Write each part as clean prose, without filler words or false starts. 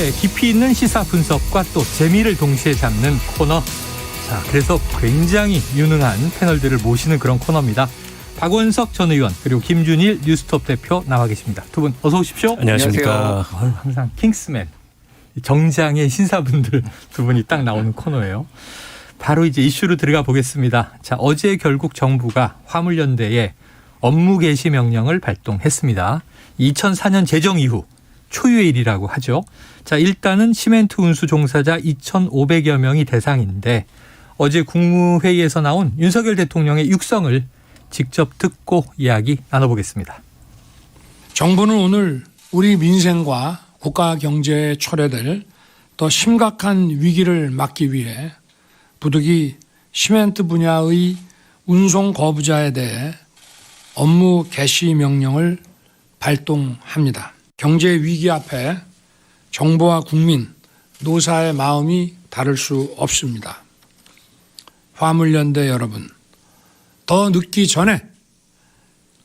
시사의 깊이 있는 시사 분석과 또 재미를 동시에 잡는 코너. 자, 그래서 굉장히 유능한 패널들을 모시는 그런 코너입니다. 박원석 전 의원 그리고 김준일 뉴스톱 대표 나와 계십니다. 두 분 어서 오십시오. 안녕하십니까. 항상 킹스맨, 정장의 신사분들 두 분이 딱 나오는 코너예요. 바로 이제 이슈로 들어가 보겠습니다. 자, 어제 결국 정부가 화물연대에 업무 개시 명령을 발동했습니다. 2004년 제정 이후 초유의 일이라고 하죠. 자, 일단은 시멘트 운수 종사자 2,500여 명이 대상인데 어제 국무회의에서 나온 윤석열 대통령의 육성을 직접 듣고 이야기 나눠보겠습니다. 정부는 오늘 우리 민생과 국가 경제에 초래될 더 심각한 위기를 막기 위해 부득이 시멘트 분야의 운송 거부자에 대해 업무 개시 명령을 발동합니다. 경제 위기 앞에 정부와 국민, 노사의 마음이 다를 수 없습니다. 화물연대 여러분, 더 늦기 전에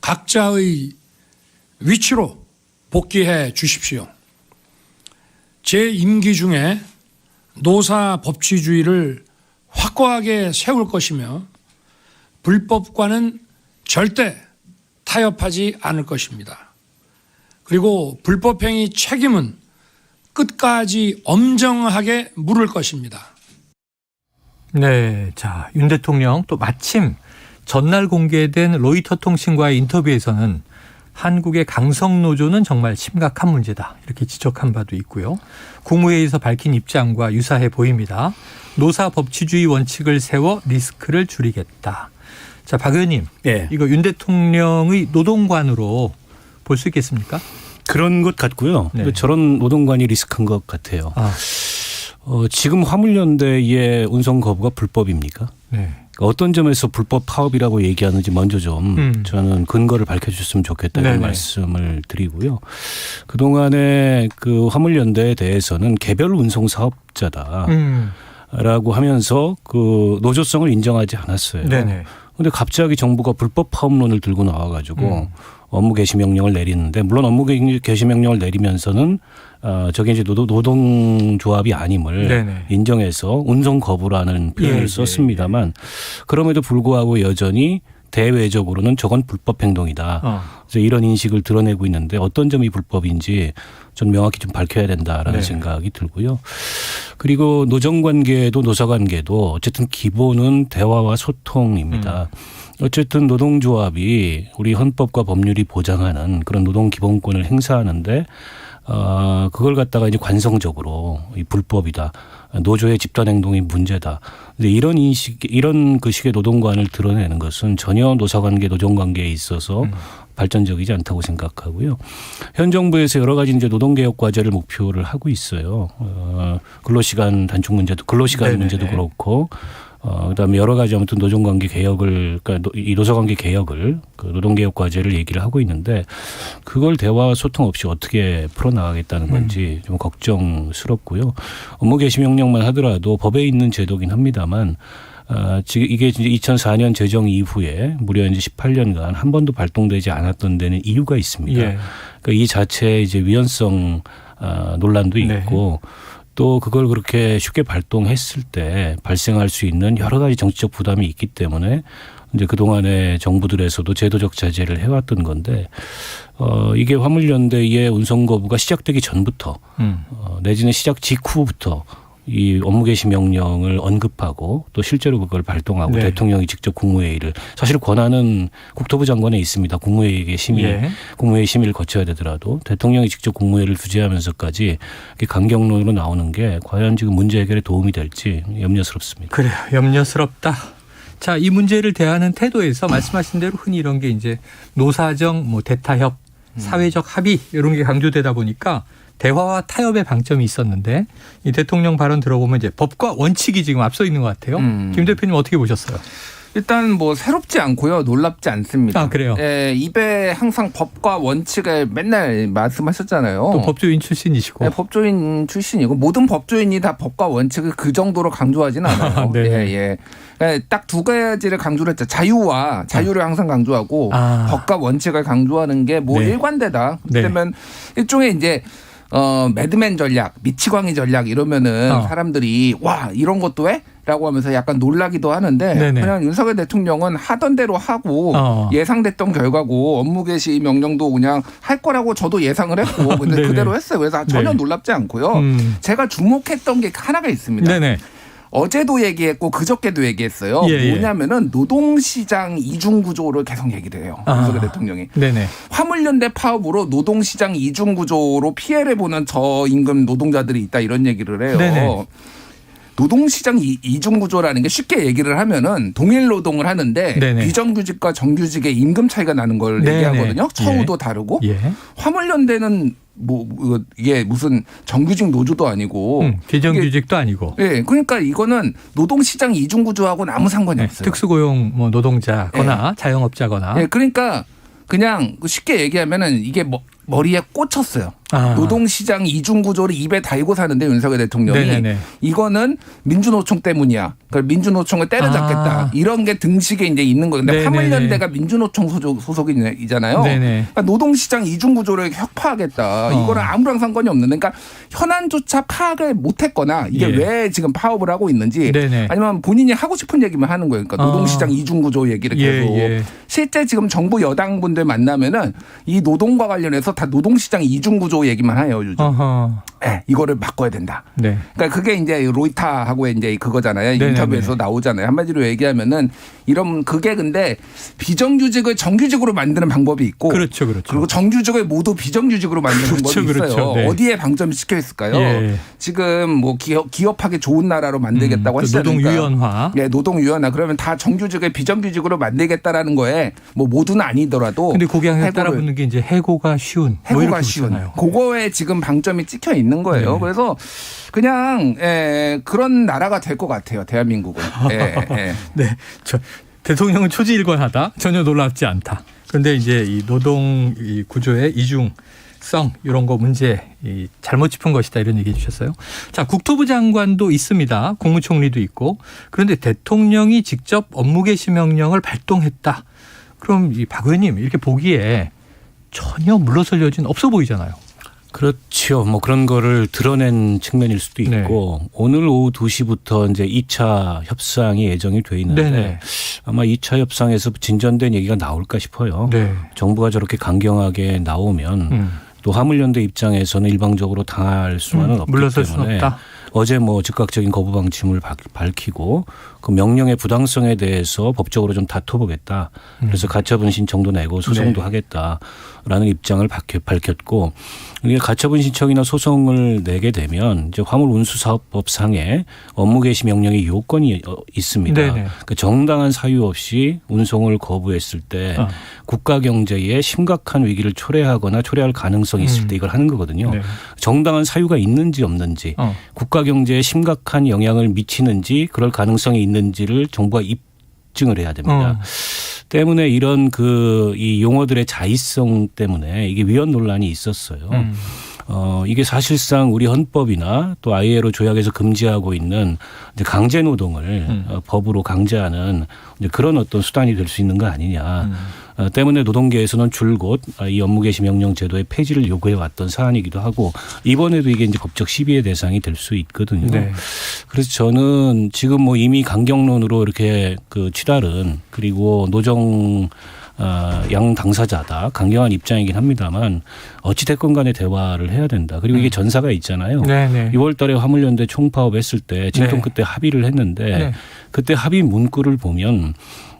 각자의 위치로 복귀해 주십시오. 제 임기 중에 노사 법치주의를 확고하게 세울 것이며 불법과는 절대 타협하지 않을 것입니다. 그리고 불법행위 책임은 끝까지 엄정하게 물을 것입니다. 네, 자, 윤 대통령 또 마침 전날 공개된 로이터 통신과의 인터뷰에서는 한국의 강성노조는 정말 심각한 문제다 이렇게 지적한 바도 있고요. 국무회의에서 밝힌 입장과 유사해 보입니다. 노사 법치주의 원칙을 세워 리스크를 줄이겠다. 자, 박 의원님, 네. 이거 윤 대통령의 노동관으로 볼 수 있겠습니까? 그런 것 같고요. 네. 저런 노동관이 리스크인 것 같아요. 지금 화물연대의 운송 거부가 불법입니까? 네. 어떤 점에서 불법 파업이라고 얘기하는지 먼저 좀 저는 근거를 밝혀주셨으면 좋겠다는 네네. 말씀을 드리고요. 그동안에 그 화물연대에 대해서는 개별 운송 사업자다. 라고 하면서 그 노조성을 인정하지 않았어요. 네네. 그런데 갑자기 정부가 불법 파업론을 들고 나와가지고 업무 개시 명령을 내리는데 물론 업무 개시 명령을 내리면서는 저게 이제 노동조합이 아님을 네네. 인정해서 운송 거부라는 표현을 썼습니다만 그럼에도 불구하고 여전히 대외적으로는 저건 불법 행동이다. 그래서 이런 인식을 드러내고 있는데 어떤 점이 불법인지 좀 명확히 좀 밝혀야 된다라는 생각이 들고요. 그리고 노정관계도 노사관계도 어쨌든 기본은 대화와 소통입니다. 어쨌든 노동조합이 우리 헌법과 법률이 보장하는 그런 노동 기본권을 행사하는데 그걸 갖다가 이제 관성적으로 이 불법이다. 노조의 집단 행동이 문제다. 근데 이런 이런 그 식의 노동관을 드러내는 것은 전혀 노사관계, 노정관계에 있어서 발전적이지 않다고 생각하고요. 현 정부에서 여러 가지 이제 노동개혁 과제를 목표를 하고 있어요. 근로시간 단축 문제도, 근로시간 네네네. 문제도 그렇고. 그다음에 여러 가지 아무튼 노동관계 개혁을, 그러니까 이 노사관계 개혁을, 그 노동개혁 과제를 얘기를 하고 있는데 그걸 대화와 소통 없이 어떻게 풀어나가겠다는 건지 좀 걱정스럽고요. 업무 개시 명령만 하더라도 법에 있는 제도긴 합니다만 지금 이게 이제 2004년 제정 이후에 무려 이제 18년간 한 번도 발동되지 않았던 데는 이유가 있습니다. 예. 그러니까 이 자체의 이제 위헌성 논란도 있고 또 그걸 그렇게 쉽게 발동했을 때 발생할 수 있는 여러 가지 정치적 부담이 있기 때문에 이제 그동안의 정부들에서도 제도적 자제를 해왔던 건데 이게 화물연대의 운송 거부가 시작되기 전부터 내지는 시작 직후부터 이 업무 개시 명령을 언급하고 또 실제로 그걸 발동하고 대통령이 직접 국무회의를 사실 권한은 국토부 장관에 있습니다. 국무회의의 심의, 국무회의 심의를 거쳐야 되더라도 대통령이 직접 국무회의를 주재하면서까지 강경론으로 나오는 게 과연 지금 문제 해결에 도움이 될지 염려스럽습니다. 그래요. 염려스럽다. 자, 이 문제를 대하는 태도에서 말씀하신 대로 흔히 이런 게 이제 노사정, 뭐 대타협, 사회적 합의 이런 게 강조되다 보니까 대화와 타협의 방점이 있었는데 이 대통령 발언 들어보면 이제 법과 원칙이 지금 앞서 있는 것 같아요. 김 대표님 어떻게 보셨어요? 일단 뭐 새롭지 않고요. 놀랍지 않습니다. 아, 그래요? 예, 입에 항상 법과 원칙을 맨날 말씀하셨잖아요. 또 법조인 출신이시고. 네, 법조인 출신이고 모든 법조인이 다 법과 원칙을 그 정도로 강조하지는 않아요. 네. 예. 딱 두 가지를 강조를 했죠. 자유를 항상 강조하고 법과 원칙을 강조하는 게 뭐 일관되다. 그러면 일종의 이제 매드맨 전략, 미치광이 전략 이러면은 사람들이 와 이런 것도 해? 라고 하면서 약간 놀라기도 하는데 네네. 그냥 윤석열 대통령은 하던 대로 하고 예상됐던 결과고 업무 개시 명령도 그냥 할 거라고 저도 예상을 했고 근데 그대로 했어요. 그래서 전혀 놀랍지 않고요. 제가 주목했던 게 하나가 있습니다. 네네. 어제도 얘기했고 그저께도 얘기했어요. 뭐냐면은 노동시장 이중구조를 계속 얘기를 해요. 윤석열 대통령이. 네네. 화물연대 파업으로 노동시장 이중구조로 피해를 보는 저임금 노동자들이 있다 이런 얘기를 해요. 네네. 노동시장 이중구조라는 게 쉽게 얘기를 하면은 동일 노동을 하는데 네네. 비정규직과 정규직의 임금 차이가 나는 걸 네네. 얘기하거든요. 처우도 다르고 화물연대는 뭐 이게 무슨 정규직 노조도 아니고 비정규직도 아니고. 예, 그러니까 이거는 노동시장 이중구조하고는 아무 상관이 없어요. 특수고용 뭐 노동자거나 자영업자거나. 예, 그러니까 그냥 쉽게 얘기하면은 이게 머리에 꽂혔어요. 노동시장 이중구조를 입에 달고 사는데 윤석열 대통령이 네네네. 이거는 민주노총 때문이야. 그러니까 민주노총을 때려잡겠다. 이런 게 등식에 이제 있는 거예요. 근데 화물연대가 민주노총 소속이잖아요. 그러니까 노동시장 이중구조를 혁파하겠다. 이거는 아무랑 상관이 없는. 그러니까 현안조차 파악을 못했거나 이게 왜 지금 파업을 하고 있는지 아니면 본인이 하고 싶은 얘기만 하는 거예요. 그러니까 노동시장 이중구조 얘기를 계속. 실제 지금 정부 여당분들 만나면은 이 노동과 관련해서 다 노동시장 이중구조 얘기만 해요, 요즘. 네, 이거를 바꿔야 된다. 그러니까 그게 이제 로이타하고의 이제 그거잖아요. 인터뷰에서 나오잖아요. 한마디로 얘기하면은 이런 그게 근데 비정규직을 정규직으로 만드는 방법이 있고. 그렇죠. 그리고 정규직을 모두 비정규직으로 만드는 방법이 있어요. 어디에 방점이 찍혀 있을까요? 지금 뭐 기업하기 좋은 나라로 만들겠다고 하시잖아요. 노동유연화. 네, 노동유연화. 그러면 다 정규직을 비정규직으로 만들겠다라는 거에 뭐 모두는 아니더라도. 근데 거기 항상 따라붙는 게 이제 해고가 쉬운. 해고가 쉬운. 그거에 지금 방점이 찍혀 있는 거예요. 그래서 그냥 그런 나라가 될 것 같아요. 대한민국은. 네, 대통령은 초지일관하다. 전혀 놀랍지 않다. 그런데 이제 이 노동 이 구조의 이중성 이런 거 문제 잘못 짚은 것이다 이런 얘기해 주셨어요. 자, 국토부 장관도 있습니다. 국무총리도 있고. 그런데 대통령이 직접 업무 개시 명령을 발동했다. 그럼 이 박 의원님 이렇게 보기에 전혀 물러설 여지는 없어 보이잖아요. 그렇죠. 뭐 그런 거를 드러낸 측면일 수도 있고 오늘 오후 2시부터 이제 2차 협상이 예정이 돼 있는데 아마 2차 협상에서 진전된 얘기가 나올까 싶어요. 정부가 저렇게 강경하게 나오면 또 화물연대 입장에서는 일방적으로 당할 수만은 없기 물러설 때문에 수는 없다. 어제 뭐 즉각적인 거부 방침을 밝히고 그 명령의 부당성에 대해서 법적으로 좀 다퉈보겠다. 그래서 가처분 신청도 내고 소송도 하겠다라는 입장을 밝혔고 이게 가처분 신청이나 소송을 내게 되면 이제 화물운수사업법상에 업무 개시 명령의 요건이 있습니다. 그러니까 정당한 사유 없이 운송을 거부했을 때 국가 경제에 심각한 위기를 초래하거나 초래할 가능성이 있을 때 이걸 하는 거거든요. 정당한 사유가 있는지 없는지 국가 경제에 심각한 영향을 미치는지 그럴 가능성이 있는지를 정부가 입증을 해야 됩니다. 때문에 이런 이 용어들의 자의성 때문에 이게 위헌 논란이 있었어요. 이게 사실상 우리 헌법이나 또 ILO 조약에서 금지하고 있는 이제 강제 노동을 법으로 강제하는 이제 그런 어떤 수단이 될 수 있는 거 아니냐. 때문에 노동계에서는 줄곧 이 업무 개시 명령 제도의 폐지를 요구해 왔던 사안이기도 하고 이번에도 이게 이제 법적 시비의 대상이 될 수 있거든요. 그래서 저는 지금 뭐 이미 강경론으로 이렇게 취달은 그리고 노정 양 당사자다 강경한 입장이긴 합니다만 어찌됐건 간에 대화를 해야 된다. 그리고 이게 전사가 있잖아요. 6월 달에 화물연대 총파업했을 때 진통 끝에 합의를 했는데 그때 합의 문구를 보면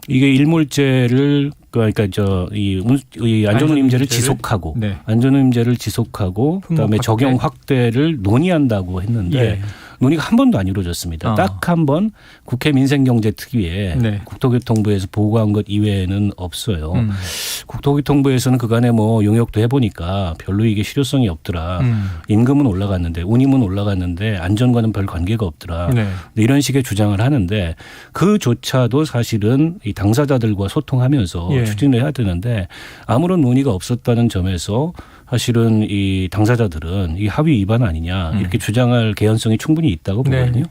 이게 일몰제를 그러니까 이 안전운임제를 지속하고 안전운임제를 지속하고 그다음에 적용 확대를 논의한다고 했는데 논의가 한 번도 안 이루어졌습니다. 딱 한 번 국회 민생경제특위에 국토교통부에서 보고한 것 이외에는 없어요. 국토교통부에서는 그간에 뭐 용역도 해보니까 별로 이게 실효성이 없더라. 임금은 올라갔는데 운임은 올라갔는데 안전과는 별 관계가 없더라. 이런 식의 주장을 하는데 그조차도 사실은 이 당사자들과 소통하면서 추진을 해야 되는데 아무런 논의가 없었다는 점에서 사실은 이 당사자들은 이 합의 위반 아니냐 이렇게 주장할 개연성이 충분히 있다고 보거든요.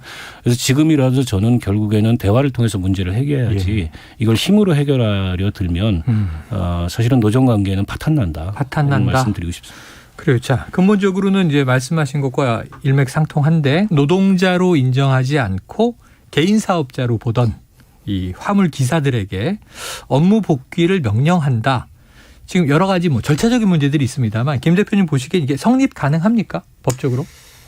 그래서 지금이라도 저는 결국에는 대화를 통해서 문제를 해결해야지 이걸 힘으로 해결하려 들면 사실은 노정관계는 파탄난다. 파탄난다. 말씀드리고 싶습니다. 그래요. 자, 근본적으로는 이제 말씀하신 것과 일맥상통한데 노동자로 인정하지 않고 개인 사업자로 보던 이 화물 기사들에게 업무 복귀를 명령한다. 지금 여러 가지 뭐 절차적인 문제들이 있습니다만 김 대표님 보시기에 이게 성립 가능합니까? 법적으로?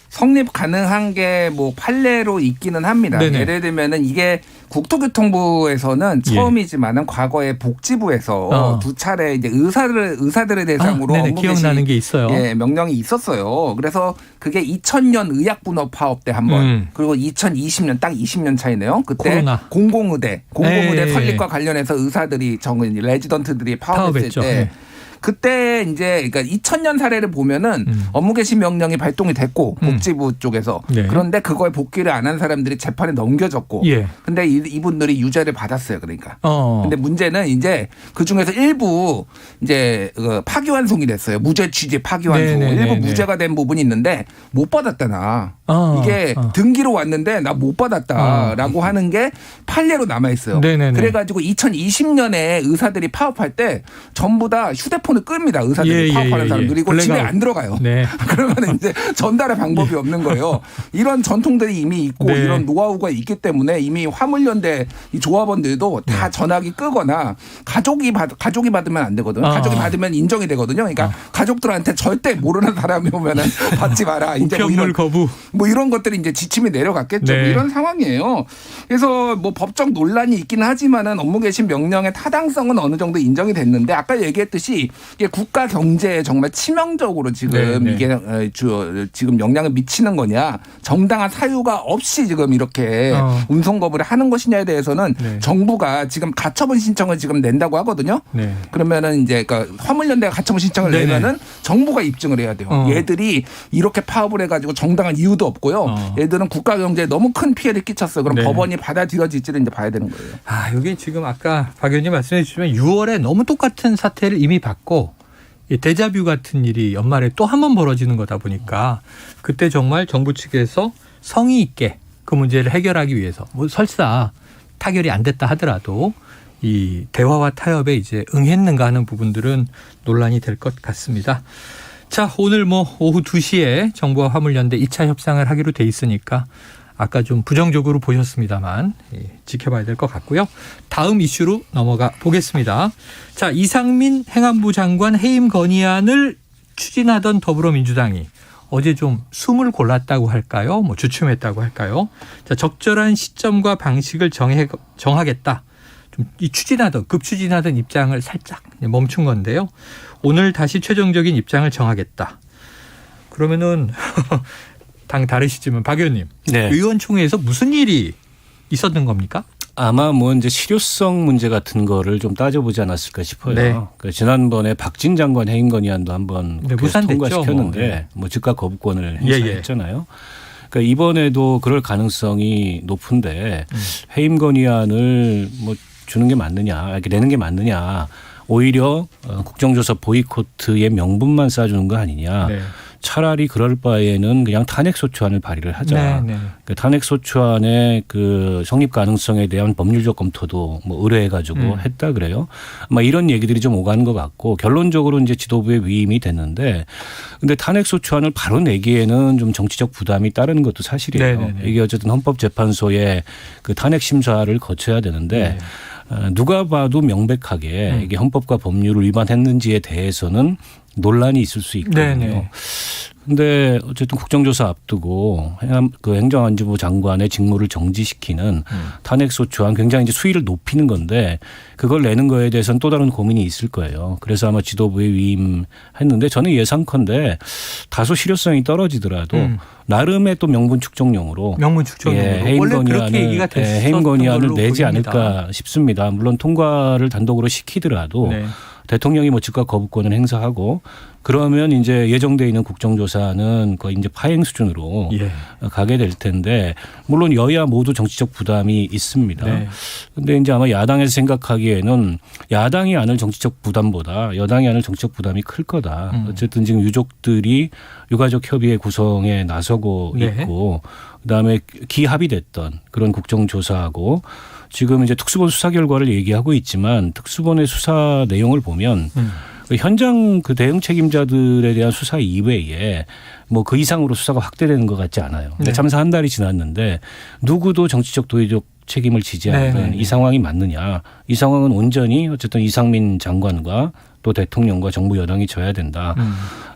성립 가능한 게 뭐 판례로 있기는 합니다. 네네. 예를 들면은 이게 국토교통부에서는 처음이지만은 과거에 복지부에서 두 차례 이제 의사들의 대상으로 업무 기억나는 게 있어요. 명령이 있었어요. 그래서 그게 2000년 의약분업 파업 때 한 번, 그리고 2020년 딱 20년 차이네요. 그때 코로나. 공공의대 설립과 관련해서 의사들이 레지던트들이 파업했을 때. 그때 이제 그러니까 2000년 사례를 보면은 업무 개시 명령이 발동이 됐고 복지부 쪽에서 그런데 그거에 복귀를 안 한 사람들이 재판에 넘겨졌고 근데 이분들이 유죄를 받았어요. 그러니까. 근데 문제는 이제 그 중에서 일부 이제 파기환송이 됐어요. 무죄 취지 파기환송. 일부 무죄가 된 부분이 있는데 못 받았다 나. 이게 등기로 왔는데 나 못 받았다라고 하는 게 판례로 남아 있어요. 그래가지고 2020년에 의사들이 파업할 때 전부 다 휴대폰을 끕니다. 의사들이 파업하는 사람들이. 그리고 집에 안 들어가요. 그러면 이제 전달의 방법이 없는 거예요. 이런 전통들이 이미 있고 이런 노하우가 있기 때문에 이미 화물연대 이 조합원들도 다 전화기 끄거나 가족이 받으면 안 되거든요. 가족이 받으면 인정이 되거든요. 그러니까 가족들한테 절대 모르는 사람이 오면은 받지 마라. 이제 우편물 거부. 뭐 이런 것들이 이제 지침이 내려갔겠죠. 뭐 이런 상황이에요. 그래서 뭐 법적 논란이 있기는 하지만은 업무 개시 명령의 타당성은 어느 정도 인정이 됐는데 아까 얘기했듯이 이게 국가 경제에 정말 치명적으로 지금 이게 지금 영향을 미치는 거냐, 정당한 사유가 없이 지금 이렇게 운송 거부를 하는 것이냐에 대해서는 정부가 지금 가처분 신청을 지금 낸다고 하거든요. 그러면은 이제 그러니까 화물연대가 가처분 신청을 내면은 정부가 입증을 해야 돼요. 얘들이 이렇게 파업을 해가지고 정당한 이유도 없고요. 얘들은 국가 경제에 너무 큰 피해를 끼쳤어요. 그럼 법원이 받아들여질지를 이제 봐야 되는 거예요. 여기 지금 아까 박 의원님 말씀해 주시면 6월에 너무 똑같은 사태를 이미 봤고 데자뷰 같은 일이 연말에 또 한 번 벌어지는 거다 보니까 그때 정말 정부 측에서 성의 있게 그 문제를 해결하기 위해서 뭐 설사 타결이 안 됐다 하더라도 이 대화와 타협에 이제 응했는가 하는 부분들은 논란이 될 것 같습니다. 자, 오늘 뭐 오후 2시에 정부와 화물연대 2차 협상을 하기로 돼 있으니까 아까 좀 부정적으로 보셨습니다만 지켜봐야 될 것 같고요. 다음 이슈로 넘어가 보겠습니다. 자, 이상민 행안부 장관 해임 건의안을 추진하던 더불어민주당이 어제 좀 숨을 골랐다고 할까요? 뭐 주춤했다고 할까요? 자, 적절한 시점과 방식을 정하겠다. 좀 이 급추진하던 입장을 살짝 멈춘 건데요. 오늘 다시 최종적인 입장을 정하겠다. 그러면은 당 다르시지만 박 의원님, 의원총회에서 무슨 일이 있었던 겁니까? 아마 뭐 이제 실효성 문제 같은 거를 좀 따져보지 않았을까 싶어요. 그러니까 지난번에 박진 장관 해임 건의안도 한번 통과시켰는데 뭐 즉각 거부권을 행사했잖아요. 그러니까 이번에도 그럴 가능성이 높은데 해임 건의안을 뭐 주는 게 맞느냐, 이렇게 내는 게 맞느냐, 오히려 국정조사 보이콧의 명분만 쌓아주는 거 아니냐. 차라리 그럴 바에는 그냥 탄핵소추안을 발의를 하자. 그 탄핵소추안의 그 성립 가능성에 대한 법률적 검토도 뭐 의뢰해가지고 했다 그래요. 아마 이런 얘기들이 좀 오가는 것 같고 결론적으로 이제 지도부의 위임이 됐는데, 근데 탄핵소추안을 바로 내기에는 좀 정치적 부담이 따르는 것도 사실이에요. 이게 어쨌든 헌법재판소의 그 탄핵 심사를 거쳐야 되는데. 누가 봐도 명백하게 이게 헌법과 법률을 위반했는지에 대해서는 논란이 있을 수 있거든요. 그런데 어쨌든 국정조사 앞두고 그 행정안전부 장관의 직무를 정지시키는 탄핵소추안 굉장히 이제 수위를 높이는 건데 그걸 내는 거에 대해서는 또 다른 고민이 있을 거예요. 그래서 아마 지도부에 위임했는데 저는 예상컨대 다소 실효성이 떨어지더라도 나름의 또 명분 축적용으로 해임 건의안을 내지 않을까 싶습니다. 물론 통과를 단독으로 시키더라도 대통령이 뭐 즉각 거부권을 행사하고 그러면 이제 예정돼 있는 국정조사는 거의 이제 파행 수준으로 가게 될 텐데 물론 여야 모두 정치적 부담이 있습니다. 그런데 이제 아마 야당에서 생각하기에는 야당이 안을 정치적 부담보다 여당이 안을 정치적 부담이 클 거다. 어쨌든 지금 유족들이 유가족 협의회 구성에 나서고 있고 그다음에 기합이 됐던 그런 국정조사하고 지금 이제 특수본 수사 결과를 얘기하고 있지만 특수본의 수사 내용을 보면 현장 그 대응 책임자들에 대한 수사 이외에 뭐 그 이상으로 수사가 확대되는 것 같지 않아요. 네. 참사 한 달이 지났는데 누구도 정치적 도의적 책임을 지지 않는 이 상황이 맞느냐. 이 상황은 온전히 어쨌든 이상민 장관과 또 대통령과 정부 여당이 져야 된다.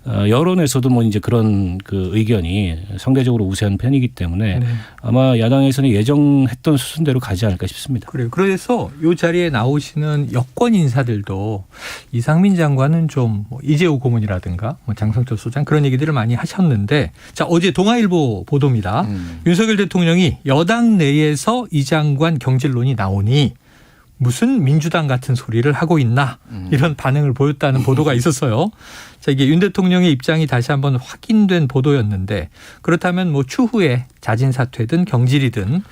여론에서도 뭐 이제 그런 그 의견이 상대적으로 우세한 편이기 때문에 아마 야당에서는 예정했던 수순대로 가지 않을까 싶습니다. 그래요. 그래서 이 자리에 나오시는 여권 인사들도 이상민 장관은 좀 뭐 이재호 고문이라든가 뭐 장성철 소장 그런 얘기들을 많이 하셨는데 자 어제 동아일보 보도입니다. 윤석열 대통령이 여당 내에서 이 장관 경질론이 나오니 무슨 민주당 같은 소리를 하고 있나 이런 반응을 보였다는 보도가 있었어요. 자, 이게 윤 대통령의 입장이 다시 한번 확인된 보도였는데 그렇다면 뭐 추후에 자진 사퇴든 경질이든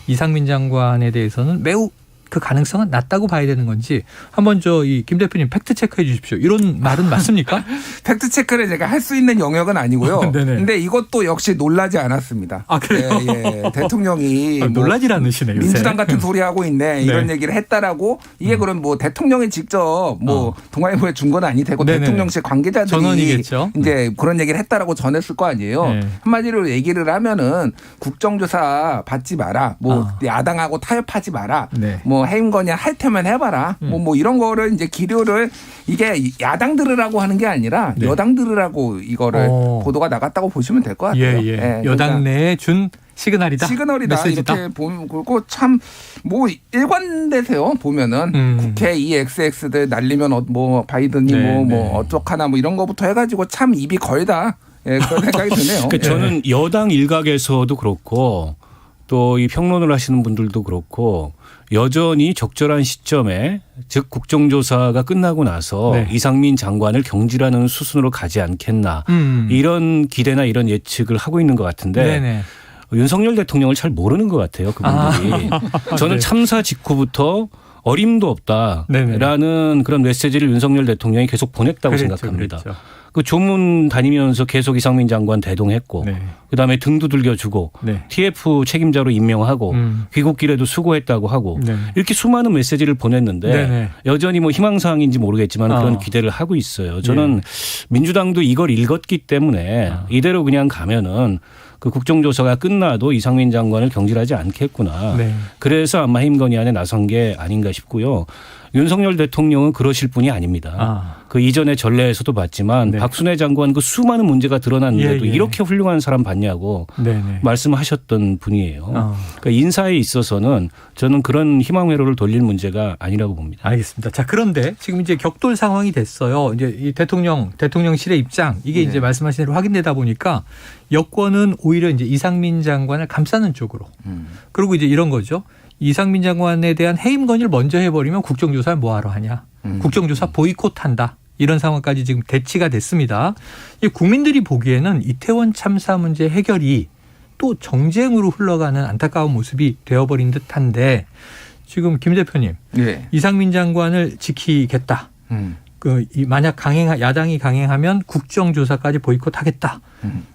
이상민 장관에 대해서는 매우 그 가능성은 낮다고 봐야 되는 건지 한번 김 대표님 팩트 체크해 주십시오. 이런 말은 맞습니까? 팩트 체크를 제가 할 수 있는 영역은 아니고요. 근데 이것도 역시 놀라지 않았습니다. 아 그래요? 예. 대통령이 놀라질 않으시네요. 민주당 같은 소리 하고 있네 이런 얘기를 했다라고 이게 그럼 뭐 대통령이 직접 뭐 동아일보에 준 건 아니 되고 대통령실 관계자들이 전원이겠죠. 이제 그런 얘기를 했다라고 전했을 거 아니에요. 한마디로 얘기를 하면은 국정조사 받지 마라. 뭐 야당하고 타협하지 마라. 뭐 해임 거냐 할 테면 해봐라. 뭐 이런 거를 이제 기류를 이게 야당 들으라고 하는 게 아니라 여당 들으라고 이거를 보도가 나갔다고 보시면 될 것 같아요. 예. 여당 내에 준 시그널이다. 메시지다. 이렇게 보면 그렇고 참 뭐 일관되세요. 보면은 국회 이 XX들 날리면 뭐 바이든이 뭐 어떡하나 뭐 이런 거부터 해가지고 참 입이 걸다. 예, 그런 생각이 드네요. 그러니까 저는 여당 일각에서도 그렇고 또 이 평론을 하시는 분들도 그렇고 여전히 적절한 시점에 즉 국정조사가 끝나고 나서 이상민 장관을 경질하는 수순으로 가지 않겠나 이런 기대나 이런 예측을 하고 있는 것 같은데 윤석열 대통령을 잘 모르는 것 같아요. 그분들이. 저는 참사 직후부터 어림도 없다라는 그런 메시지를 윤석열 대통령이 계속 보냈다고 생각합니다. 그 조문 다니면서 계속 이상민 장관 대동했고 그다음에 등도 들겨주고 TF 책임자로 임명하고 귀국길에도 수고했다고 하고 이렇게 수많은 메시지를 보냈는데 여전히 뭐 희망사항인지 모르겠지만 그런 기대를 하고 있어요. 저는 민주당도 이걸 읽었기 때문에 이대로 그냥 가면은 그 국정조사가 끝나도 이상민 장관을 경질하지 않겠구나. 그래서 아마 해임 건의안에 나선 게 아닌가 싶고요. 윤석열 대통령은 그러실 분이 아닙니다. 그 이전의 전례에서도 봤지만 박순애 장관 그 수많은 문제가 드러났는데도 이렇게 훌륭한 사람 봤냐고 말씀하셨던 분이에요. 그러니까 인사에 있어서는 저는 그런 희망 회로를 돌릴 문제가 아니라고 봅니다. 알겠습니다. 자, 그런데 지금 이제 격돌 상황이 됐어요. 이제 이 대통령실의 입장 이게 이제 말씀하신 대로 확인되다 보니까 여권은 오히려 이제 이상민 장관을 감싸는 쪽으로. 그리고 이제 이런 거죠. 이상민 장관에 대한 해임 건의를 먼저 해버리면 국정조사를 뭐하러 하냐. 국정조사 보이콧한다. 이런 상황까지 지금 대치가 됐습니다. 국민들이 보기에는 이태원 참사 문제 해결이 또 정쟁으로 흘러가는 안타까운 모습이 되어버린 듯한데 지금 김 대표님 이상민 장관을 지키겠다. 만약 야당이 강행하면 국정조사까지 보이콧하겠다.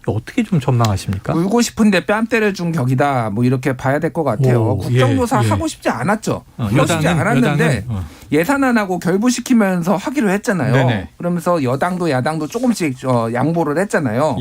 어떻게 좀 전망하십니까? 울고 싶은데 뺨 때려준 격이다. 뭐 이렇게 봐야 될 것 같아요. 국정조사 하고 싶지 않았죠. 하고 싶지 않았는데 예산안하고 결부시키면서 하기로 했잖아요. 그러면서 여당도 야당도 조금씩 양보를 했잖아요.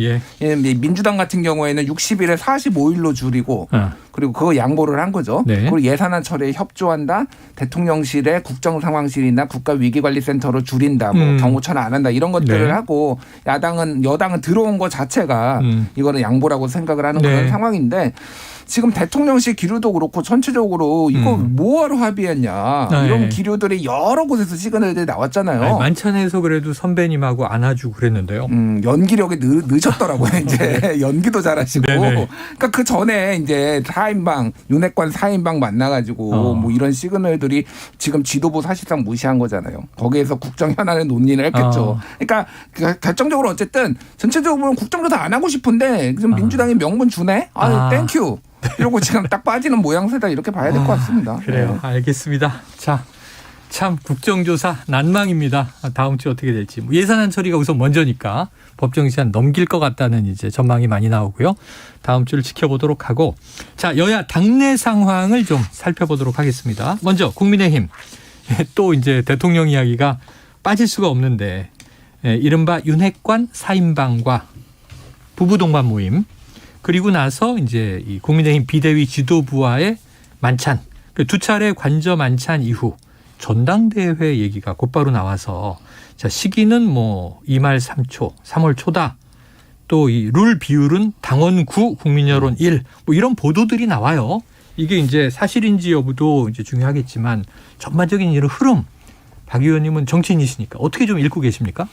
민주당 같은 경우에는 60일에 45일로 줄이고 그리고 그거 양보를 한 거죠. 그리고 예산안 처리에 협조한다. 대통령실에 국정상황실이나 국가위기관리센터로 줄인다. 뭐 경호처는 안 한다. 이런 것들을 하고 여당은 들어온 것 자체가 이거는 양보라고 생각을 하는 그런 상황인데 지금 대통령실 기류도 그렇고 전체적으로 이거 뭐하러 합의했냐. 이런 기류들이 여러 곳에서 시그널들이 나왔잖아요. 만찬에서 그래도 선배님하고 안아주고 그랬는데요. 연기력이 늦었더라고요. 이제 연기도 잘하시고. 그러니까 그 전에 이제 4인방 윤핵관 4인방 만나가지고 뭐 이런 시그널들이 지금 지도부 사실상 무시한 거잖아요. 거기에서 국정 현안을 논의를 했겠죠. 그러니까 결정적으로 어쨌든 전체적으로 보면 국정조사 안 하고 싶은데 지금 민주당이 명분 주네. 땡큐. 이러고 지금 딱 빠지는 모양새다 이렇게 봐야 될 것 같습니다. 그래요. 알겠습니다. 자, 참 국정조사 난망입니다. 다음 주 어떻게 될지. 예산안 처리가 우선 먼저니까 법정 시한 넘길 것 같다는 이제 전망이 많이 나오고요. 다음 주를 지켜보도록 하고 자, 여야 당내 상황을 좀 살펴보도록 하겠습니다. 먼저 국민의힘 또 이제 대통령 이야기가 빠질 수가 없는데 이른바 윤핵관 4인방과 부부 동반 모임, 그리고 나서 이제 이 국민의힘 비대위 지도부와의 만찬, 그 두 차례 관저 만찬 이후 전당대회 얘기가 곧바로 나와서 자, 시기는 뭐 2말 3초, 3월 초다. 또 이 룰 비율은 당원 9, 국민 여론 1. 뭐 이런 보도들이 나와요. 이게 이제 사실인지 여부도 이제 중요하겠지만 전반적인 이런 흐름, 박 의원님은 정치인이시니까 어떻게 좀 읽고 계십니까?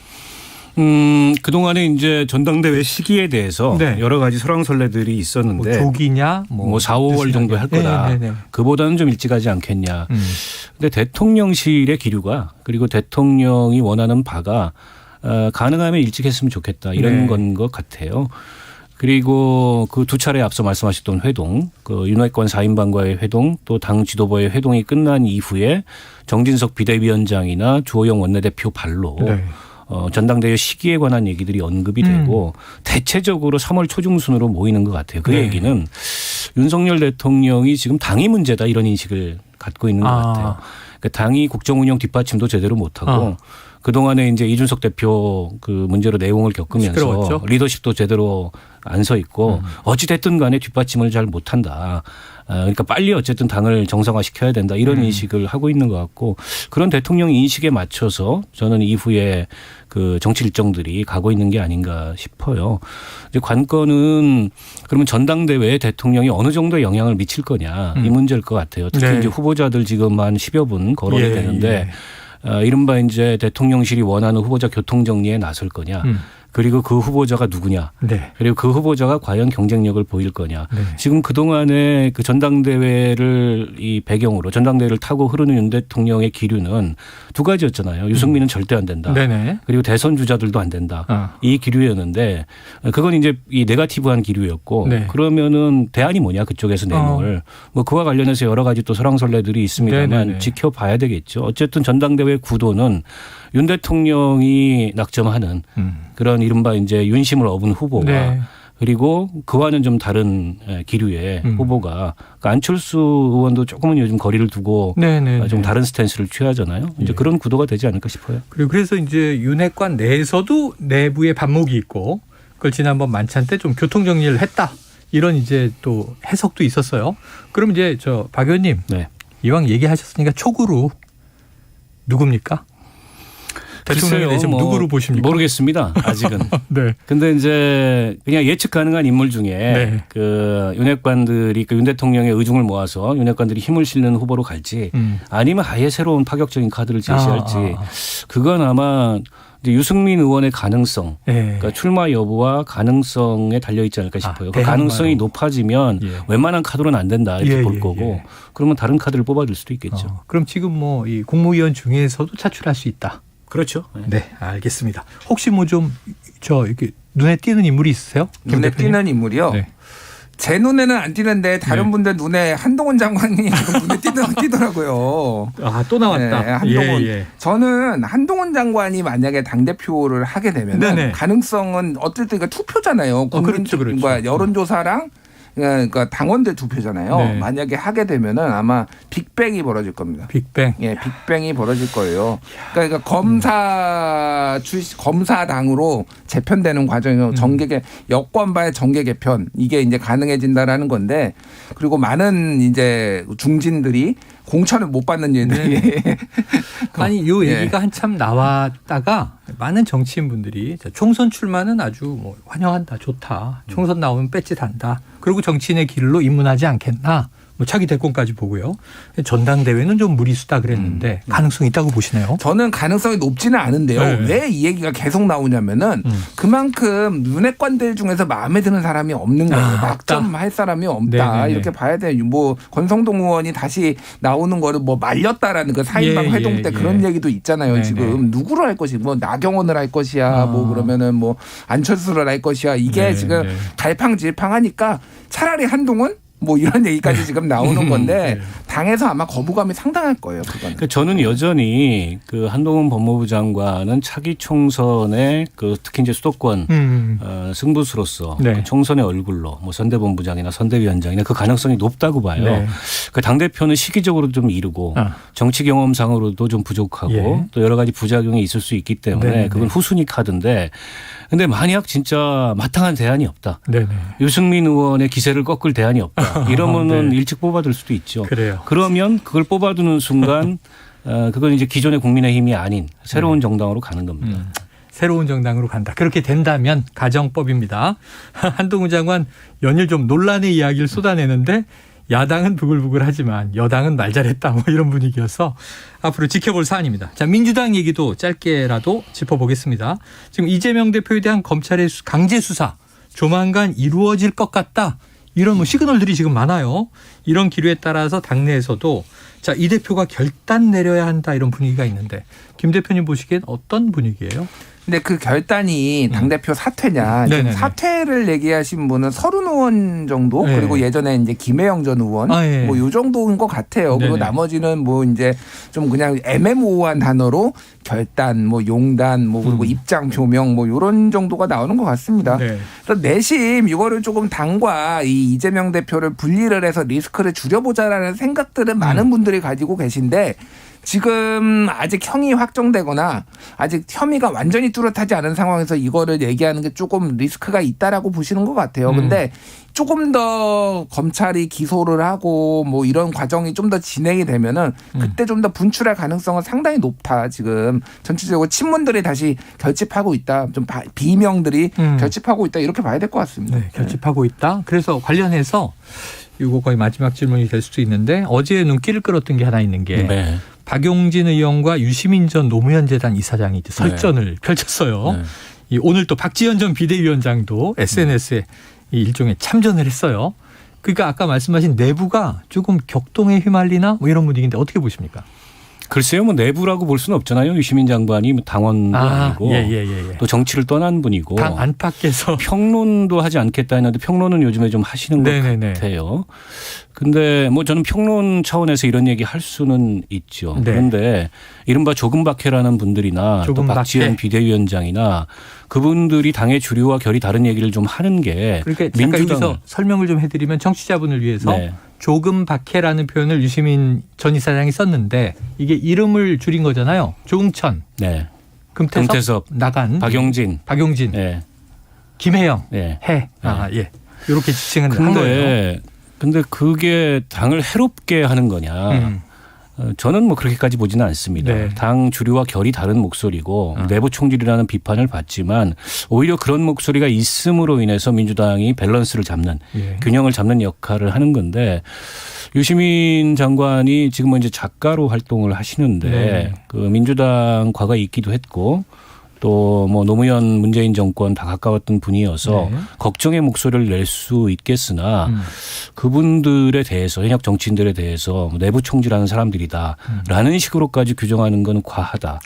그동안에 이제 전당대회 시기에 대해서 네. 여러 가지 설왕설래들이 있었는데 뭐 조기냐, 뭐 4, 5월 정도 할 거다. 네, 네, 네. 그보다는 좀 일찍 하지 않겠냐. 근데 대통령실의 기류가 그리고 대통령이 원하는 바가 가능하면 일찍 했으면 좋겠다. 이런 네. 건 것 같아요. 그리고 그 두 차례 앞서 말씀하셨던 회동, 그 윤핵관 4인방과의 회동, 또 당 지도부의 회동이 끝난 이후에 정진석 비대위원장이나 주호영 원내대표 발로 네. 전당대회 시기에 관한 얘기들이 언급이 되고 대체적으로 3월 초중순으로 모이는 것 같아요. 그 네. 얘기는 윤석열 대통령이 지금 당이 문제다 이런 인식을 갖고 있는 것 같아요. 그러니까 당이 국정운영 뒷받침도 제대로 못하고 그동안에 이제 이준석 대표 그 문제로 내용을 겪으면서 시끄러웠죠. 리더십도 제대로 안 서 있고 어찌됐든 간에 뒷받침을 잘 못한다. 그러니까 빨리 어쨌든 당을 정상화시켜야 된다 이런 인식을 하고 있는 것 같고 그런 대통령 인식에 맞춰서 저는 이후에 그 정치 일정들이 가고 있는 게 아닌가 싶어요. 이제 관건은 그러면 전당대회에 대통령이 어느 정도 영향을 미칠 거냐 이 문제일 것 같아요. 특히 네. 이제 후보자들 지금 한 10여 분 거론이 예, 되는데 이른바 이제 대통령실이 원하는 후보자 교통 정리에 나설 거냐. 그리고 그 후보자가 누구냐. 네. 그리고 그 후보자가 과연 경쟁력을 보일 거냐. 네. 지금 그동안에 그 전당대회를 이 배경으로 전당대회를 타고 흐르는 윤 대통령의 기류는 두 가지였잖아요. 유승민은 절대 안 된다. 네네. 그리고 대선 주자들도 안 된다. 이 기류였는데 그건 이제 이 네거티브한 기류였고 네. 그러면은 대안이 뭐냐 그쪽에서 내놓을 뭐 그와 관련해서 여러 가지 또 설왕설래들이 있습니다만 네네네. 지켜봐야 되겠죠. 어쨌든 전당대회 구도는 윤 대통령이 낙점하는 그런 이른바 이제 윤심을 얻은 후보가 네. 그리고 그와는 좀 다른 기류의 후보가 그러니까 안철수 의원도 조금은 요즘 거리를 두고 네네. 좀 다른 스탠스를 취하잖아요. 이제 그런 구도가 되지 않을까 싶어요. 그리고 그래서 이제 윤핵관 내에서도 내부의 반목이 있고 그걸 지난번 만찬 때 좀 교통 정리를 했다. 이런 이제 또 해석도 있었어요. 그럼 이제 저 박 의원님 네. 이왕 얘기하셨으니까 촉으로 누굽니까? 대통령에 대해서 뭐 누구로 보십니까? 모르겠습니다. 아직은. 네. 근데 이제 그냥 예측 가능한 인물 중에 네. 그 윤핵관들이 그 윤 대통령의 의중을 모아서 윤핵관들이 힘을 실는 후보로 갈지 아니면 아예 새로운 파격적인 카드를 제시할지 그건 아마 이제 유승민 의원의 가능성, 네. 그러니까 출마 여부와 가능성에 달려 있지 않을까 싶어요. 그 대항마로. 가능성이 높아지면 예. 웬만한 카드로는 안 된다 이렇게 예, 볼 예, 거고 예. 그러면 다른 카드를 뽑아줄 수도 있겠죠. 그럼 지금 뭐 이 국무위원 중에서도 차출할 수 있다. 그렇죠. 네, 알겠습니다. 혹시 뭐 좀 저 이렇게 눈에 띄는 인물이 있으세요? 김 눈에 대표님? 띄는 인물이요. 네. 제 눈에는 안 띄는데 다른 네. 분들 눈에 한동훈 장관이 지금 눈에 띄더라고요. 아, 또 나왔다. 네, 한동훈. 예, 예. 저는 한동훈 장관이 만약에 당대표를 하게 되면 네네. 가능성은 어쨌든 이거 투표잖아요. 그렇죠, 국민과 그렇죠. 여론조사랑 그러니까 당원들 투표잖아요. 네. 만약에 하게 되면은 아마 빅뱅이 벌어질 겁니다. 빅뱅. 예, 빅뱅이 벌어질 거예요. 그러니까 검사당으로 재편되는 과정이요. 정계 여권바의 정계 개편 이게 이제 가능해진다라는 건데 그리고 많은 이제 중진들이 공천을 못 받는 얘들이 아니 요 예. 얘기가 한참 나왔다가 많은 정치인분들이 총선 출마는 아주 뭐 환영한다, 좋다. 총선 나오면 배짓한다. 그리고 정치인의 길로 입문하지 않겠나. 뭐 차기 대권까지 보고요. 전당대회는 좀 무리수다 그랬는데 가능성이 있다고 보시네요. 저는 가능성이 높지는 않은데요. 네. 왜 이 얘기가 계속 나오냐면은 그만큼 윤핵관들 중에서 마음에 드는 사람이 없는 거예요. 낙점할 사람이 없다. 네네네. 이렇게 봐야 돼요. 뭐 권성동 의원이 다시 나오는 거를 뭐 말렸다라는 그 4인방 예, 회동 예, 때 예. 그런 얘기도 있잖아요. 네네. 지금 누구를 할 것이 뭐 나경원을 할 것이야. 뭐 그러면은 뭐 안철수를 할 것이야. 이게 네네. 지금 갈팡질팡하니까 차라리 한동훈 뭐 이런 얘기까지 지금 나오는 건데 네. 당에서 아마 거부감이 상당할 거예요. 그거는. 그러니까 저는 여전히 그 한동훈 법무부 장관은 차기 총선의 그 특히 이제 수도권 승부수로서 네. 그 총선의 얼굴로 뭐 선대본부장이나 선대위원장이나 그 가능성이 높다고 봐요. 네. 그 당대표는 시기적으로 좀 이르고 정치 경험상으로도 좀 부족하고 예. 또 여러 가지 부작용이 있을 수 있기 때문에 네네. 그건 후순위 카드인데 근데 만약 진짜 마땅한 대안이 없다. 네네. 유승민 의원의 기세를 꺾을 대안이 없다. 이러면은 네. 일찍 뽑아둘 수도 있죠. 그래요. 그러면 그걸 뽑아두는 순간 그건 이제 기존의 국민의힘이 아닌 새로운 정당으로 가는 겁니다. 새로운 정당으로 간다. 그렇게 된다면 가정법입니다. 한동훈 장관 연일 좀 논란의 이야기를 쏟아내는데 야당은 부글부글하지만 여당은 말 잘했다 뭐 이런 분위기여서 앞으로 지켜볼 사안입니다. 자, 민주당 얘기도 짧게라도 짚어보겠습니다. 지금 이재명 대표에 대한 검찰의 강제 수사 조만간 이루어질 것 같다. 이런 뭐 시그널들이 지금 많아요. 이런 기류에 따라서 당내에서도 자, 이 대표가 결단 내려야 한다 이런 분위기가 있는데 김 대표님 보시기엔 어떤 분위기예요? 근데 그 결단이 당대표 사퇴냐. 지금 사퇴를 얘기하신 분은 서른 의원 정도, 네. 그리고 예전에 이제 김혜영 전 의원, 예. 뭐 요 정도인 것 같아요. 그리고 네네. 나머지는 뭐 이제 좀 그냥 애매모호한 단어로 결단, 뭐 용단, 뭐 그리고 입장 표명, 뭐 요런 정도가 나오는 것 같습니다. 네. 그래서 내심 이거를 조금 당과 이 이재명 대표를 분리를 해서 리스크를 줄여보자라는 생각들은 많은 분들이 가지고 계신데 지금 아직 형이 확정되거나 아직 혐의가 완전히 뚜렷하지 않은 상황에서 이거를 얘기하는 게 조금 리스크가 있다라고 보시는 것 같아요. 근데 조금 더 검찰이 기소를 하고 뭐 이런 과정이 좀 더 진행이 되면은 그때 좀 더 분출할 가능성은 상당히 높다. 지금 전체적으로 친문들이 다시 결집하고 있다. 좀 비명들이 결집하고 있다. 이렇게 봐야 될 것 같습니다. 네, 결집하고 있다. 그래서 관련해서 이거 거의 마지막 질문이 될 수도 있는데 어제 눈길을 끌었던 게 하나 있는 게 네. 박용진 의원과 유시민 전 노무현 재단 이사장이 이제 설전을 펼쳤어요. 네. 이 오늘 또 박지원 전 비대위원장도 SNS에 이 일종의 참전을 했어요. 그러니까 아까 말씀하신 내부가 조금 격동에 휘말리나 뭐 이런 분위기인데 어떻게 보십니까? 글쎄요, 뭐 내부라고 볼 수는 없잖아요. 유시민 장관이 뭐 당원도 아니고 예. 또 정치를 떠난 분이고 당 안팎에서 평론도 하지 않겠다 했는데 평론은 요즘에 좀 하시는 것 네네네. 같아요. 근데 뭐 저는 평론 차원에서 이런 얘기 할 수는 있죠. 네. 그런데 이른바 조금박해라는 분들이나 또 조금박해. 박지원 비대위원장이나 그분들이 당의 주류와 결이 다른 얘기를 좀 하는 게 그러니까 잠깐 여기서 설명을 좀 해드리면 청취자분을 위해서 네. 조금 박해라는 표현을 유시민 전 이사장이 썼는데 이게 이름을 줄인 거잖아요. 조응천, 네. 금태섭, 나간, 박용진, 네. 김혜영, 네. 해. 예. 이렇게 지칭은 한 거예요. 근데 그게 당을 해롭게 하는 거냐. 저는 뭐 그렇게까지 보지는 않습니다. 네. 당 주류와 결이 다른 목소리고 내부 총질이라는 비판을 받지만 오히려 그런 목소리가 있음으로 인해서 민주당이 밸런스를 잡는 균형을 잡는 역할을 하는 건데 유시민 장관이 지금 뭐 이제 작가로 활동을 하시는데 그 민주당 과거에 있기도 했고 또 뭐 노무현 문재인 정권 다 가까웠던 분이어서 걱정의 목소리를 낼 수 있겠으나 그분들에 대해서 현역 정치인들에 대해서 내부 총질하는 사람들이다라는 식으로까지 규정하는 건 과하다.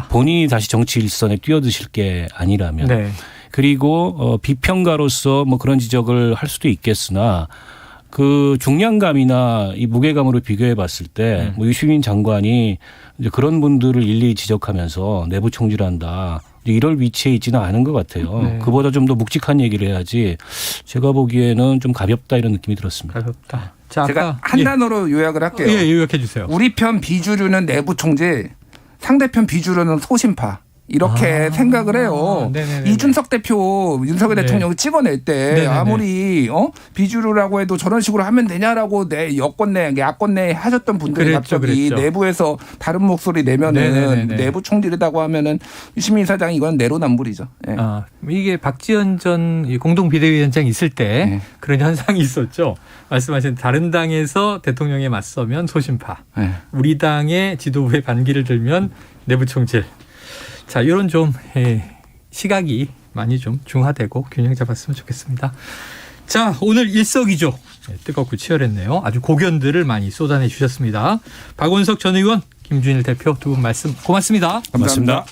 본인이 다시 정치 일선에 뛰어드실 게 아니라면. 네. 그리고 비평가로서 뭐 그런 지적을 할 수도 있겠으나 그 중량감이나 이 무게감으로 비교해 봤을 때 뭐 유시민 장관이 이제 그런 분들을 일일이 지적하면서 내부 총질한다. 이럴 위치에 있지는 않은 것 같아요. 네. 그보다 좀 더 묵직한 얘기를 해야지 제가 보기에는 좀 가볍다 이런 느낌이 들었습니다. 가볍다. 자, 제가 한 단어로 요약을 할게요. 예, 요약해 주세요. 우리 편 비주류는 내부 총질, 상대편 비주류는 소신파. 이렇게 생각을 해요. 네네네네. 이준석 대표, 윤석열 대통령이 찍어낼 때 네네네. 아무리 비주류라고 해도 저런 식으로 하면 되냐라고 야권 내 하셨던 분들이 갑자기 내부에서 다른 목소리 내면은 내부 총질이라고 하면은 유시민 사장이 이건 내로남불이죠. 네. 이게 박지원 전 공동 비대위원장이 있을 때 그런 현상이 있었죠. 말씀하신 다른 당에서 대통령에 맞서면 소신파, 우리 당의 지도부의 반기를 들면 내부 총질. 자, 이런 좀 시각이 많이 좀 중화되고 균형 잡았으면 좋겠습니다. 자, 오늘 일석이조 뜨겁고 치열했네요. 아주 고견들을 많이 쏟아내 주셨습니다. 박원석 전 의원, 김준일 대표 두 분 말씀 고맙습니다. 감사합니다.